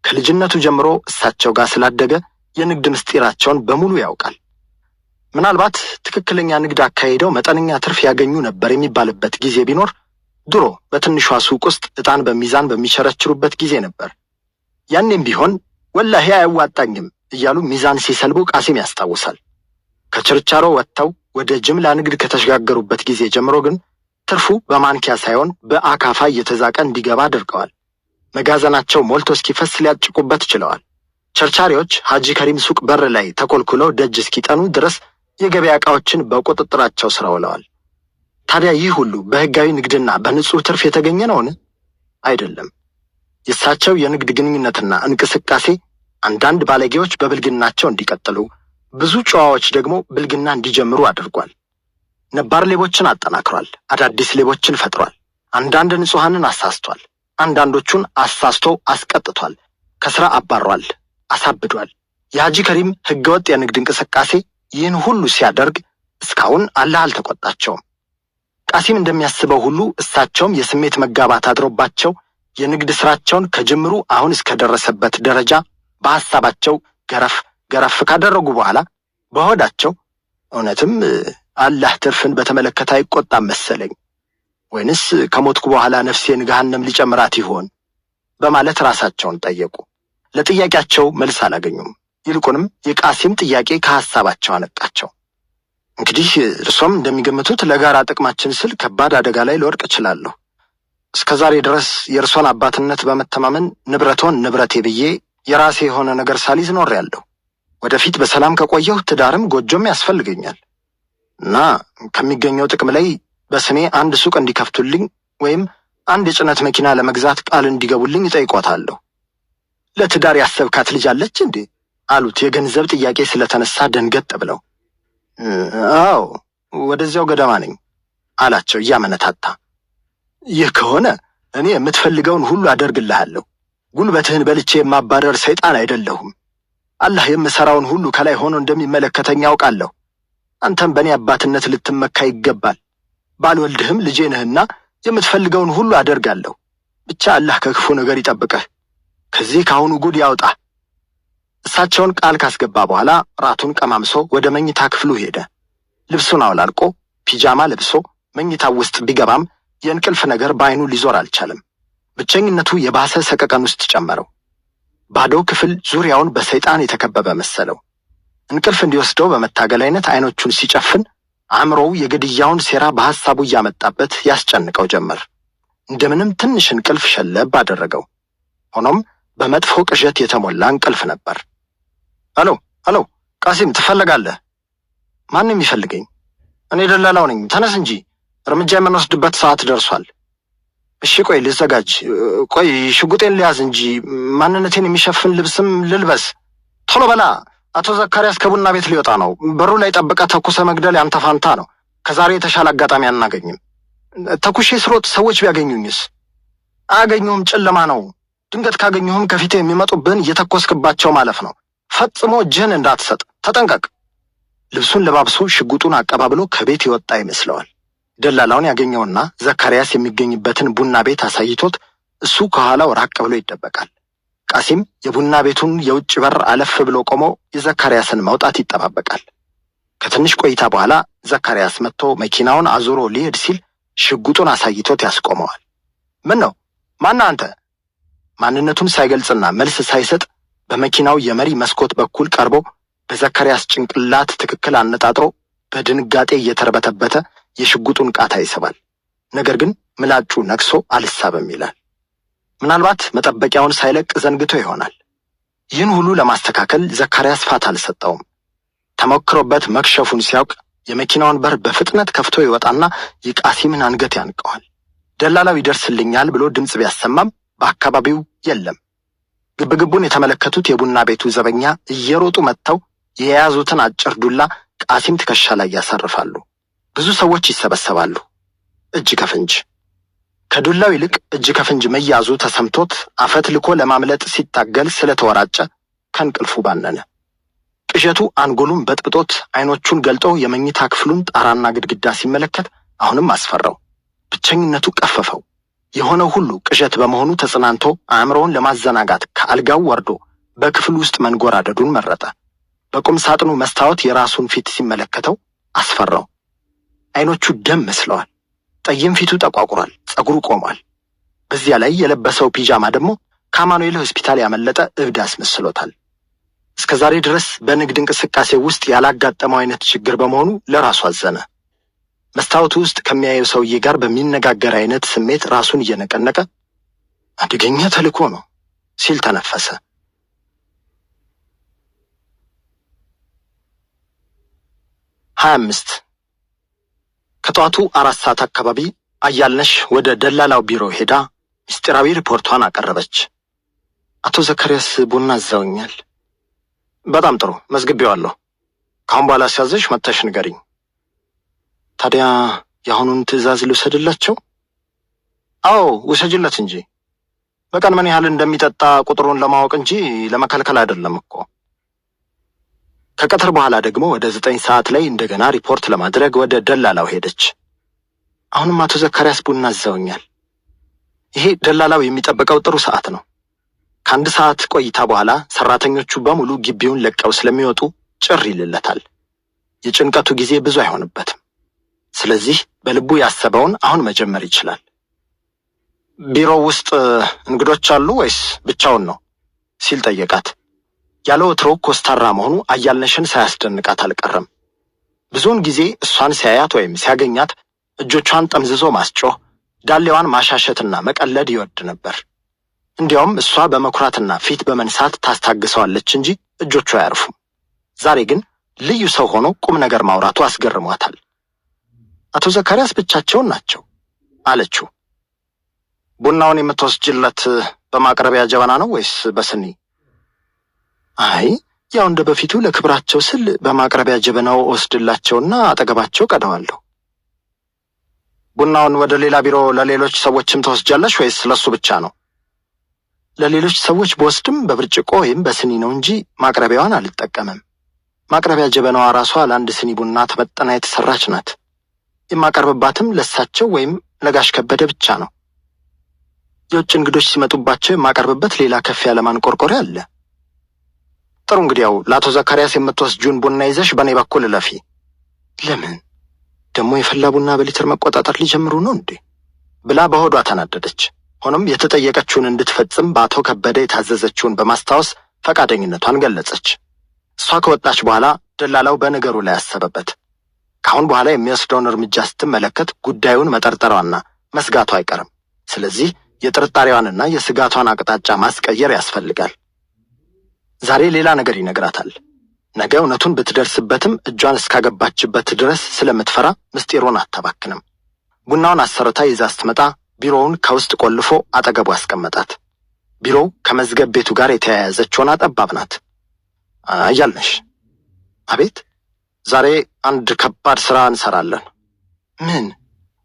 ከልጅነቱ ጀምሮ እሳቸው ጋር ስላደገ የንግድ ምስጢራቸውን በሙሉ ያውቃል። ምናልባት ትክክለኛ ንግድ አካሄደው መጠነኛ ትርፍ ያገኙ ነበር የሚባልበት ጊዜ ቢኖር ድሮ በትንሿ ሱቅ ውስጥ ዕጣን በሚዛን በሚቸረችሩበት ጊዜ ነበር። ያኔም ቢሆን ወላሂ አያዋጣኝም እያሉ ሚዛን ሲሰልቡ ቃሲም ያስታውሳል። ከችርቻሮ ወጥተው ወደ ጅምላ ንግድ ከተሸጋገሩበት ጊዜ ጀምሮ ግን ትርፉ በማንኪያ ሳይሆን በአካፋ እየተዛቀ እንዲገባ አድርገዋል። መጋዘናቸው ሞልቶ እስኪፈስ ሊያጭቁበት ችለዋል። ቸርቻሪዎች ሐጂ ከሪም ሱቅ በር ላይ ተኮልኩለው ደጅ እስኪጠኑ ድረስ የገበያ ዕቃዎችን በቁጥጥራቸው ስር ውለዋል። ታዲያ ይህ ሁሉ በሕጋዊ ንግድና በንጹሕ ትርፍ የተገኘ ነውን? አይደለም። የእሳቸው የንግድ ግንኙነትና እንቅስቃሴ አንዳንድ ባለጌዎች በብልግናቸው እንዲቀጥሉ፣ ብዙ ጨዋዎች ደግሞ ብልግና እንዲጀምሩ አድርጓል። ነባር ሌቦችን አጠናክሯል። አዳዲስ ሌቦችን ፈጥሯል። አንዳንድ ንጹሐንን አሳስቷል። አንዳንዶቹን አሳስቶ አስቀጥቷል። ከሥራ አባሯል፣ አሳብዷል። የሐጂ ከሪም ሕገወጥ የንግድ እንቅስቃሴ ይህን ሁሉ ሲያደርግ እስካሁን አላህ አልተቆጣቸውም። ቃሲም እንደሚያስበው ሁሉ እሳቸውም የስሜት መጋባት አድሮባቸው የንግድ ስራቸውን ከጅምሩ አሁን እስከደረሰበት ደረጃ በሐሳባቸው ገረፍ ካደረጉ በኋላ በሆዳቸው እውነትም አላህ ትርፍን በተመለከተ አይቆጣም መሰለኝ ወይንስ ከሞትኩ በኋላ ነፍሴን ገሃነም ሊጨምራት ይሆን በማለት ራሳቸውን ጠየቁ። ለጥያቄያቸው መልስ አላገኙም። ይልቁንም የቃሲም ጥያቄ ከሐሳባቸው አነቃቸው። እንግዲህ እርሶም እንደሚገምቱት ለጋራ ጥቅማችን ስል ከባድ አደጋ ላይ ልወድቅ እችላለሁ። እስከዛሬ ድረስ የእርሶን አባትነት በመተማመን ንብረቶን ንብረቴ ብዬ የራሴ የሆነ ነገር ሳሊዝ ኖሬያለሁ። ወደፊት በሰላም ከቆየሁ ትዳርም ጎጆም ያስፈልገኛል እና ከሚገኘው ጥቅም ላይ በስሜ አንድ ሱቅ እንዲከፍቱልኝ ወይም አንድ የጭነት መኪና ለመግዛት ቃል እንዲገቡልኝ እጠይቆታለሁ። ለትዳር ያሰብካት ልጅ አለች እንዴ? አሉት የገንዘብ ጥያቄ ስለተነሳ ደንገጥ ብለው። አዎ ወደዚያው ገደማ ነኝ አላቸው እያመነታታ። ይህ ከሆነ እኔ የምትፈልገውን ሁሉ አደርግልሃለሁ። ጉልበትህን በልቼ የማባረር ሰይጣን አይደለሁም። አላህ የምሰራውን ሁሉ ከላይ ሆኖ እንደሚመለከተኝ ያውቃለሁ። አንተም በእኔ አባትነት ልትመካ ይገባል። ባልወልድህም ልጄ ነህና የምትፈልገውን ሁሉ አደርጋለሁ። ብቻ አላህ ከክፉ ነገር ይጠብቅህ፣ ከዚህ ካሁኑ ጉድ ያውጣ። እሳቸውን ቃል ካስገባ በኋላ ራቱን ቀማምሶ ወደ መኝታ ክፍሉ ሄደ። ልብሱን አውላልቆ ፒጃማ ለብሶ መኝታው ውስጥ ቢገባም የእንቅልፍ ነገር በዓይኑ ሊዞር አልቻለም። ብቸኝነቱ የባሰ ሰቀቀን ውስጥ ጨመረው። ባዶ ክፍል ዙሪያውን በሰይጣን የተከበበ መሰለው። እንቅልፍ እንዲወስደው በመታገል አይነት አይኖቹን ሲጨፍን አእምሮው የግድያውን ሴራ በሐሳቡ እያመጣበት ያስጨንቀው ጀመር። እንደምንም ትንሽ እንቅልፍ ሸለብ አደረገው። ሆኖም በመጥፎ ቅዠት የተሞላ እንቅልፍ ነበር። ሄሎ ቃሲም ትፈልጋለህ? ማንም ይፈልገኝ? እኔ ደላላው ነኝ። ተነስ እንጂ እርምጃ የምንወስድበት ሰዓት ደርሷል። እሺ ቆይ ልዘጋጅ። ቆይ ሽጉጤን ሊያዝ እንጂ ማንነቴን የሚሸፍን ልብስም ልልበስ። ቶሎ በላ። አቶ ዘካርያስ ከቡና ቤት ሊወጣ ነው። በሩ ላይ ጠብቀ ተኩሰ መግደል ያንተ ፋንታ ነው። ከዛሬ የተሻለ አጋጣሚ አናገኝም። ተኩሼ ስሮጥ ሰዎች ቢያገኙኝስ? አያገኙህም፣ ጨለማ ነው። ድንገት ካገኙህም ከፊቴ የሚመጡብህን እየተኮስክባቸው ማለፍ ነው። ፈጽሞ እጅህን እንዳትሰጥ ተጠንቀቅ። ልብሱን ለባብሶ ሽጉጡን አቀባብሎ ከቤት የወጣ ይመስለዋል። ደላላውን ያገኘውና ዘካርያስ የሚገኝበትን ቡና ቤት አሳይቶት እሱ ከኋላው ራቅ ብሎ ይደበቃል። ቃሲም የቡና ቤቱን የውጭ በር አለፍ ብሎ ቆሞ የዘካርያስን መውጣት ይጠባበቃል። ከትንሽ ቆይታ በኋላ ዘካርያስ መጥቶ መኪናውን አዙሮ ሊሄድ ሲል ሽጉጡን አሳይቶት ያስቆመዋል። ምን ነው? ማነህ አንተ? ማንነቱን ሳይገልጽና መልስ ሳይሰጥ በመኪናው የመሪ መስኮት በኩል ቀርቦ በዘካርያስ ጭንቅላት ትክክል አነጣጥሮ በድንጋጤ እየተርበተበተ የሽጉጡን ቃታ ይስባል። ነገር ግን ምላጩ ነክሶ አልሳበም ይላል። ምናልባት መጠበቂያውን ሳይለቅ ዘንግቶ ይሆናል። ይህን ሁሉ ለማስተካከል ዘካርያስ ፋታ አልሰጠውም። ተሞክሮበት መክሸፉን ሲያውቅ የመኪናውን በር በፍጥነት ከፍቶ ይወጣና የቃሲምን አንገት ያንቀዋል። ደላላው ይደርስልኛል ብሎ ድምፅ ቢያሰማም በአካባቢው የለም። ግብግቡን የተመለከቱት የቡና ቤቱ ዘበኛ እየሮጡ መጥተው የያዙትን አጭር ዱላ ቃሲም ትከሻ ላይ ያሳርፋሉ። ብዙ ሰዎች ይሰበሰባሉ። እጅ ከፍንጅ። ከዱላው ይልቅ እጅ ከፍንጅ መያዙ ተሰምቶት አፈት ልኮ ለማምለጥ ሲታገል ስለተወራጨ ከእንቅልፉ ባነነ። ቅዠቱ አንጎሉን በጥብጦት አይኖቹን ገልጦ የመኝታ ክፍሉን ጣራና ግድግዳ ሲመለከት አሁንም አስፈራው። ብቸኝነቱ ቀፈፈው። የሆነው ሁሉ ቅዠት በመሆኑ ተጽናንቶ አእምሮውን ለማዘናጋት ከአልጋው ወርዶ በክፍሉ ውስጥ መንጎራደዱን መረጠ። በቁም ሳጥኑ መስታወት የራሱን ፊት ሲመለከተው አስፈራው። አይኖቹ ደም መስለዋል። ጠይም ፊቱ ጠቋቁሯል። ጸጉሩ ቆሟል። በዚያ ላይ የለበሰው ፒጃማ ደግሞ ከአማኑኤል ሆስፒታል ያመለጠ እብድ አስመስሎታል። እስከ ዛሬ ድረስ በንግድ እንቅስቃሴ ውስጥ ያላጋጠመው አይነት ችግር በመሆኑ ለራሱ አዘነ። መስታወቱ ውስጥ ከሚያየው ሰውዬ ጋር በሚነጋገር አይነት ስሜት ራሱን እየነቀነቀ አደገኛ ተልእኮ ነው ሲል ተነፈሰ። 25 ከጠዋቱ 4 ሰዓት አካባቢ አያልነሽ ወደ ደላላው ቢሮ ሄዳ ምስጢራዊ ሪፖርቷን አቀረበች። አቶ ዘካርያስ ቡና አዘውኛል። በጣም ጥሩ፣ መዝግቤዋለሁ። ካሁን በኋላ ሲያዘሽ መጥተሽ ንገሪኝ። ታዲያ የአሁኑን ትዕዛዝ ልውሰድላቸው? አዎ ውሰጅለት እንጂ በቀን ምን ያህል እንደሚጠጣ ቁጥሩን ለማወቅ እንጂ ለመከልከል አይደለም እኮ። ከቀትር በኋላ ደግሞ ወደ 9 ሰዓት ላይ እንደገና ሪፖርት ለማድረግ ወደ ደላላው ሄደች። አሁንም አቶ ዘካሪያስ ቡና አዘውኛል። ይሄ ደላላው የሚጠብቀው ጥሩ ሰዓት ነው። ከአንድ ሰዓት ቆይታ በኋላ ሰራተኞቹ በሙሉ ግቢውን ለቀው ስለሚወጡ ጭር ይልለታል። የጭንቀቱ ጊዜ ብዙ አይሆንበትም። ስለዚህ በልቡ ያሰበውን አሁን መጀመር ይችላል። ቢሮ ውስጥ እንግዶች አሉ ወይስ ብቻውን ነው ሲል ጠየቃት። ያለ ወትሮ ኮስታራ መሆኑ አያልነሽን ሳያስደንቃት አልቀረም። ብዙውን ጊዜ እሷን ሲያያት ወይም ሲያገኛት እጆቿን ጠምዝዞ ማስጮህ፣ ዳሌዋን ማሻሸትና መቀለድ ይወድ ነበር። እንዲያውም እሷ በመኩራትና ፊት በመንሳት ታስታግሰዋለች እንጂ እጆቿ አያርፉም። ዛሬ ግን ልዩ ሰው ሆኖ ቁም ነገር ማውራቱ አስገርሟታል። አቶ ዘካሪያስ ብቻቸውን ናቸው አለችው። ቡናውን የምትወስጅለት በማቅረቢያ ጀበና ነው ወይስ በስኒ? አይ ያው እንደ በፊቱ ለክብራቸው ስል በማቅረቢያ ጀበናው ወስድላቸውና አጠገባቸው ቀደዋለሁ። ቡናውን ወደ ሌላ ቢሮ ለሌሎች ሰዎችም ተወስጃለሽ ወይስ ለሱ ብቻ ነው? ለሌሎች ሰዎች በወስድም በብርጭቆ ወይም በስኒ ነው እንጂ ማቅረቢያዋን አልጠቀምም። ማቅረቢያ ጀበናዋ ራሷ ለአንድ ስኒ ቡና ተመጠና የተሰራች ናት። የማቀርብባትም ለሳቸው ወይም ለጋሽ ከበደ ብቻ ነው። የውጭ እንግዶች ሲመጡባቸው የማቀርብበት ሌላ ከፍ ያለ ማንቆርቆሪያ አለ። ጥሩ እንግዲያው ለአቶ ዘካሪያስ የምትወስጂውን ቡና ይዘሽ በእኔ በኩል እለፊ። ለምን ደግሞ የፈላ ቡና በሊትር መቆጣጠር ሊጀምሩ ነው እንዴ? ብላ በሆዷ ተናደደች። ሆኖም የተጠየቀችውን እንድትፈጽም በአቶ ከበደ የታዘዘችውን በማስታወስ ፈቃደኝነቷን ገለጸች። እሷ ከወጣች በኋላ ደላላው በነገሩ ላይ አሰበበት። ካሁን በኋላ የሚወስደውን እርምጃ ስትመለከት ጉዳዩን መጠርጠሯና መስጋቷ አይቀርም። ስለዚህ የጥርጣሬዋንና የስጋቷን አቅጣጫ ማስቀየር ያስፈልጋል። ዛሬ ሌላ ነገር ይነግራታል። ነገ እውነቱን ብትደርስበትም እጇን እስካገባችበት ድረስ ስለምትፈራ ምስጢሩን አታባክንም። ቡናውን አሰርታ ይዛ ስትመጣ ቢሮውን ከውስጥ ቆልፎ አጠገቡ አስቀመጣት። ቢሮው ከመዝገብ ቤቱ ጋር የተያያዘች ሆና ጠባብ ናት። አያልነሽ። አቤት። ዛሬ አንድ ከባድ ስራ እንሰራለን። ምን?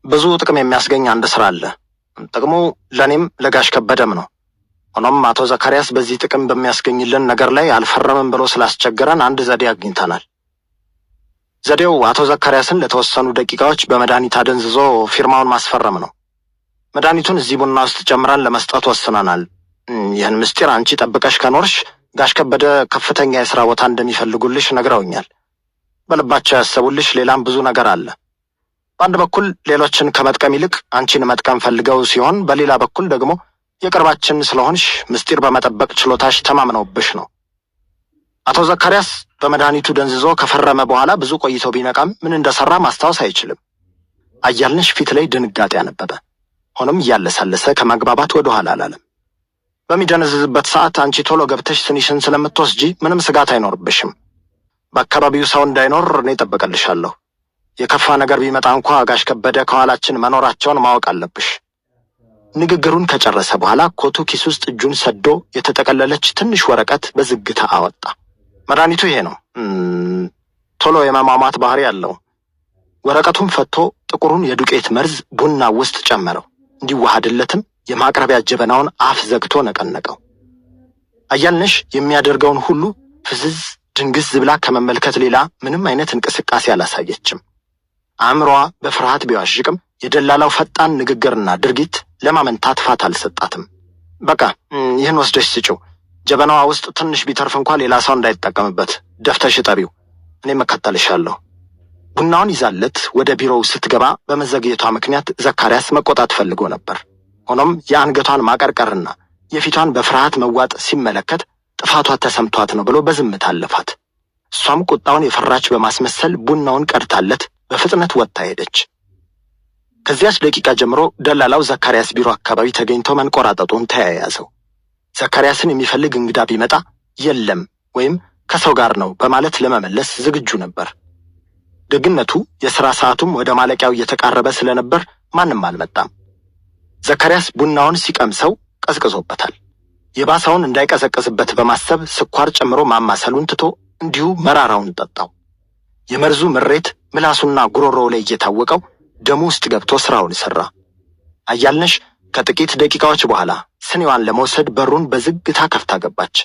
ብዙ ጥቅም የሚያስገኝ አንድ ስራ አለ። ጥቅሙ ለኔም ለጋሽ ከበደም ነው። ሆኖም አቶ ዘካሪያስ በዚህ ጥቅም በሚያስገኝልን ነገር ላይ አልፈረምም ብሎ ስላስቸገረን አንድ ዘዴ አግኝተናል። ዘዴው አቶ ዘካሪያስን ለተወሰኑ ደቂቃዎች በመድኃኒት አደንዝዞ ፊርማውን ማስፈረም ነው። መድኃኒቱን እዚህ ቡና ውስጥ ጨምረን ለመስጠት ወስነናል። ይህን ምስጢር አንቺ ጠብቀሽ ከኖርሽ ጋሽ ከበደ ከፍተኛ የሥራ ቦታ እንደሚፈልጉልሽ ነግረውኛል። በልባቸው ያሰቡልሽ ሌላም ብዙ ነገር አለ። በአንድ በኩል ሌሎችን ከመጥቀም ይልቅ አንቺን መጥቀም ፈልገው ሲሆን፣ በሌላ በኩል ደግሞ የቅርባችን ስለሆንሽ ምስጢር በመጠበቅ ችሎታሽ ተማምነውብሽ ነው። አቶ ዘካሪያስ በመድኃኒቱ ደንዝዞ ከፈረመ በኋላ ብዙ ቆይቶ ቢነቃም ምን እንደሰራ ማስታወስ አይችልም። አያልነሽ ፊት ላይ ድንጋጤ አነበበ። ሆኖም እያለሳለሰ ከማግባባት ወደ ኋላ አላለም። በሚደነዝዝበት ሰዓት አንቺ ቶሎ ገብተሽ ስኒሽን ስለምትወስጂ ምንም ስጋት አይኖርብሽም። በአካባቢው ሰው እንዳይኖር እኔ እጠብቅልሻለሁ። የከፋ ነገር ቢመጣ እንኳ ጋሽ ከበደ ከኋላችን መኖራቸውን ማወቅ አለብሽ። ንግግሩን ከጨረሰ በኋላ ኮቱ ኪስ ውስጥ እጁን ሰዶ የተጠቀለለች ትንሽ ወረቀት በዝግታ አወጣ። መድኃኒቱ ይሄ ነው። ቶሎ የመሟሟት ባህሪ አለው። ወረቀቱን ፈቶ ጥቁሩን የዱቄት መርዝ ቡና ውስጥ ጨመረው። እንዲዋሃድለትም የማቅረቢያ ጀበናውን አፍ ዘግቶ ነቀነቀው። አያልነሽ የሚያደርገውን ሁሉ ፍዝዝ ድንግዝ ብላ ከመመልከት ሌላ ምንም አይነት እንቅስቃሴ አላሳየችም። አእምሯ በፍርሃት ቢዋዥቅም የደላላው ፈጣን ንግግርና ድርጊት ለማመንታት ፋታ አልሰጣትም። በቃ ይህን ወስደሽ ስጪው። ጀበናዋ ውስጥ ትንሽ ቢተርፍ እንኳ ሌላ ሰው እንዳይጠቀምበት ደፍተሽ ጠቢው። እኔ መከተልሻለሁ። ቡናውን ይዛለት ወደ ቢሮው ስትገባ በመዘግየቷ ምክንያት ዘካሪያስ መቆጣት ፈልጎ ነበር። ሆኖም የአንገቷን ማቀርቀርና የፊቷን በፍርሃት መዋጥ ሲመለከት ጥፋቷ ተሰምቷት ነው ብሎ በዝምታ አለፋት። እሷም ቁጣውን የፈራች በማስመሰል ቡናውን ቀድታለት በፍጥነት ወጥታ ሄደች። ከዚያች ደቂቃ ጀምሮ ደላላው ዘካሪያስ ቢሮ አካባቢ ተገኝቶ መንቆራጠጡን ተያያዘው። ዘካሪያስን የሚፈልግ እንግዳ ቢመጣ የለም ወይም ከሰው ጋር ነው በማለት ለመመለስ ዝግጁ ነበር። ደግነቱ የሥራ ሰዓቱም ወደ ማለቂያው እየተቃረበ ስለነበር ማንም አልመጣም። ዘካሪያስ ቡናውን ሲቀምሰው ቀዝቅዞበታል። የባሰውን እንዳይቀዘቅዝበት በማሰብ ስኳር ጨምሮ ማማሰሉን ትቶ እንዲሁ መራራውን ጠጣው። የመርዙ ምሬት ምላሱና ጉሮሮው ላይ እየታወቀው ደሙ ውስጥ ገብቶ ስራውን ሰራ። አያልነሽ ከጥቂት ደቂቃዎች በኋላ ስኒዋን ለመውሰድ በሩን በዝግታ ከፍታ ገባች።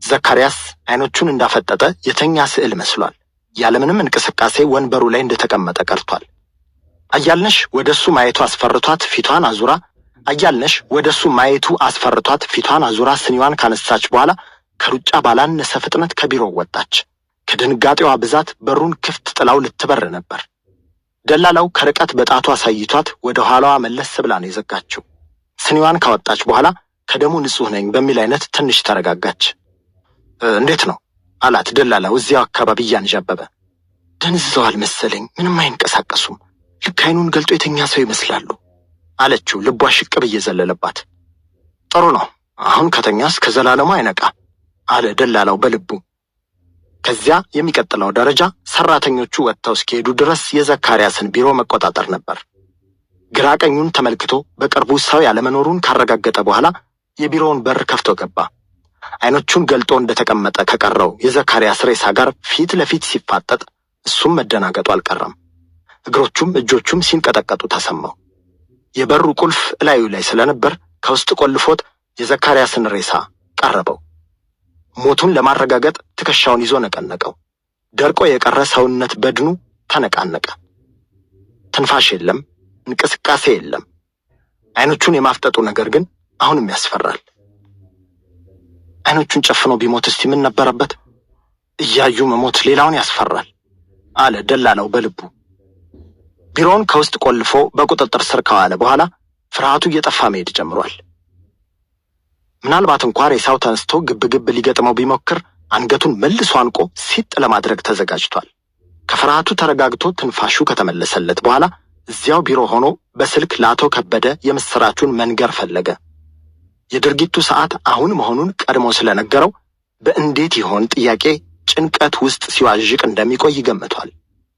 ዘካሪያስ አይኖቹን እንዳፈጠጠ የተኛ ስዕል መስሏል። ያለምንም እንቅስቃሴ ወንበሩ ላይ እንደተቀመጠ ቀርቷል። አያልነሽ ወደሱ ማየቱ አስፈርቷት ፊቷን አዙራ ስኒዋን ካነሳች በኋላ ከሩጫ ባላነሰ ፍጥነት ከቢሮው ወጣች። ከድንጋጤዋ ብዛት በሩን ክፍት ጥላው ልትበር ነበር። ደላላው ከርቀት በጣቱ አሳይቷት ወደ ኋላዋ መለስ ብላ ነው የዘጋችው። ስኒዋን ካወጣች በኋላ ከደሙ ንጹህ ነኝ በሚል አይነት ትንሽ ተረጋጋች። እንዴት ነው አላት ደላላው እዚያው አካባቢ እያንዣበበ። ደንዝዘዋል መሰለኝ፣ ምንም አይንቀሳቀሱም፣ ልክ አይኑን ገልጦ የተኛ ሰው ይመስላሉ አለችው ልቧ ሽቅብ እየዘለለባት። ጥሩ ነው፣ አሁን ከተኛስ ከዘላለሙ አይነቃ አለ ደላላው በልቡ። ከዚያ የሚቀጥለው ደረጃ ሰራተኞቹ ወጥተው እስኪሄዱ ድረስ የዘካሪያስን ቢሮ መቆጣጠር ነበር። ግራ ቀኙን ተመልክቶ በቅርቡ ሰው ያለመኖሩን ካረጋገጠ በኋላ የቢሮውን በር ከፍቶ ገባ። አይኖቹን ገልጦ እንደተቀመጠ ከቀረው የዘካሪያስ ሬሳ ጋር ፊት ለፊት ሲፋጠጥ እሱም መደናገጡ አልቀረም። እግሮቹም እጆቹም ሲንቀጠቀጡ ተሰማው። የበሩ ቁልፍ እላዩ ላይ ስለነበር ከውስጥ ቆልፎት የዘካሪያስን ሬሳ ቀረበው። ሞቱን ለማረጋገጥ ትከሻውን ይዞ ነቀነቀው። ደርቆ የቀረ ሰውነት በድኑ ተነቃነቀ። ትንፋሽ የለም፣ እንቅስቃሴ የለም። አይኖቹን የማፍጠጡ ነገር ግን አሁንም ያስፈራል። አይኖቹን ጨፍኖ ቢሞት እስቲ ምን ነበረበት? እያዩ መሞት ሌላውን ያስፈራል አለ ደላላው በልቡ። ቢሮውን ከውስጥ ቆልፎ በቁጥጥር ስር ከዋለ በኋላ ፍርሃቱ እየጠፋ መሄድ ጀምሯል። ምናልባት እንኳን ሬሳው ተነስቶ ግብግብ ሊገጥመው ቢሞክር አንገቱን መልሶ አንቆ ሲጥ ለማድረግ ተዘጋጅቷል። ከፍርሃቱ ተረጋግቶ ትንፋሹ ከተመለሰለት በኋላ እዚያው ቢሮ ሆኖ በስልክ ለአቶ ከበደ የምስራቹን መንገር ፈለገ። የድርጊቱ ሰዓት አሁን መሆኑን ቀድሞ ስለነገረው በእንዴት ይሆን ጥያቄ ጭንቀት ውስጥ ሲዋዥቅ እንደሚቆይ ገምቷል።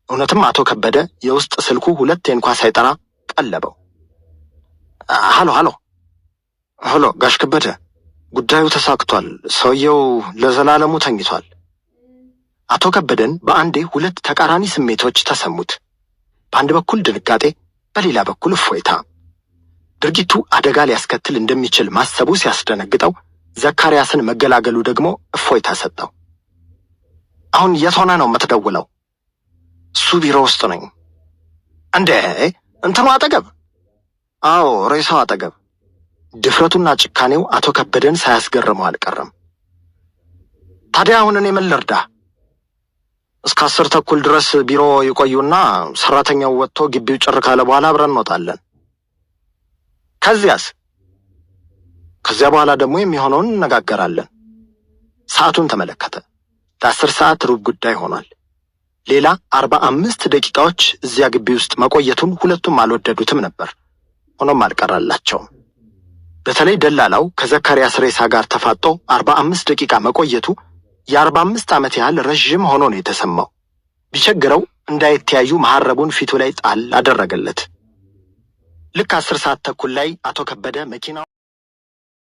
እውነትም አቶ ከበደ የውስጥ ስልኩ ሁለቴ እንኳ ሳይጠራ ቀለበው። ሄሎ ጋሽ ከበደ፣ ጉዳዩ ተሳክቷል። ሰውየው ለዘላለሙ ተኝቷል። አቶ ከበደን በአንዴ ሁለት ተቃራኒ ስሜቶች ተሰሙት። በአንድ በኩል ድንጋጤ፣ በሌላ በኩል እፎይታ። ድርጊቱ አደጋ ሊያስከትል እንደሚችል ማሰቡ ሲያስደነግጠው፣ ዘካሪያስን መገላገሉ ደግሞ እፎይታ ሰጠው። አሁን የት ሆነ ነው የምትደውለው? እሱ ቢሮ ውስጥ ነኝ። እንዴ እንትኑ አጠገብ? አዎ ሬሳው አጠገብ። ድፍረቱና ጭካኔው አቶ ከበደን ሳያስገርመው አልቀረም። ታዲያ አሁን እኔ ምን ልርዳህ? እስከ 10 ተኩል ድረስ ቢሮ ይቆዩና ሰራተኛው ወጥቶ ግቢው ጭር ካለ በኋላ አብረን እንወጣለን። ከዚያስ? ከዚያ በኋላ ደግሞ የሚሆነውን እነጋገራለን። ሰዓቱን ተመለከተ። ለ10 ሰዓት ሩብ ጉዳይ ሆኗል። ሌላ 45 ደቂቃዎች እዚያ ግቢ ውስጥ መቆየቱን ሁለቱም አልወደዱትም ነበር። ሆኖም አልቀራላቸውም። በተለይ ደላላው ከዘካሪያስ ሬሳ ጋር ተፋጦ 45 ደቂቃ መቆየቱ የ45 ዓመት ያህል ረዥም ሆኖ ነው የተሰማው። ቢቸግረው እንዳይተያዩ መሐረቡን ፊቱ ላይ ጣል አደረገለት። ልክ 10 ሰዓት ተኩል ላይ አቶ ከበደ መኪናው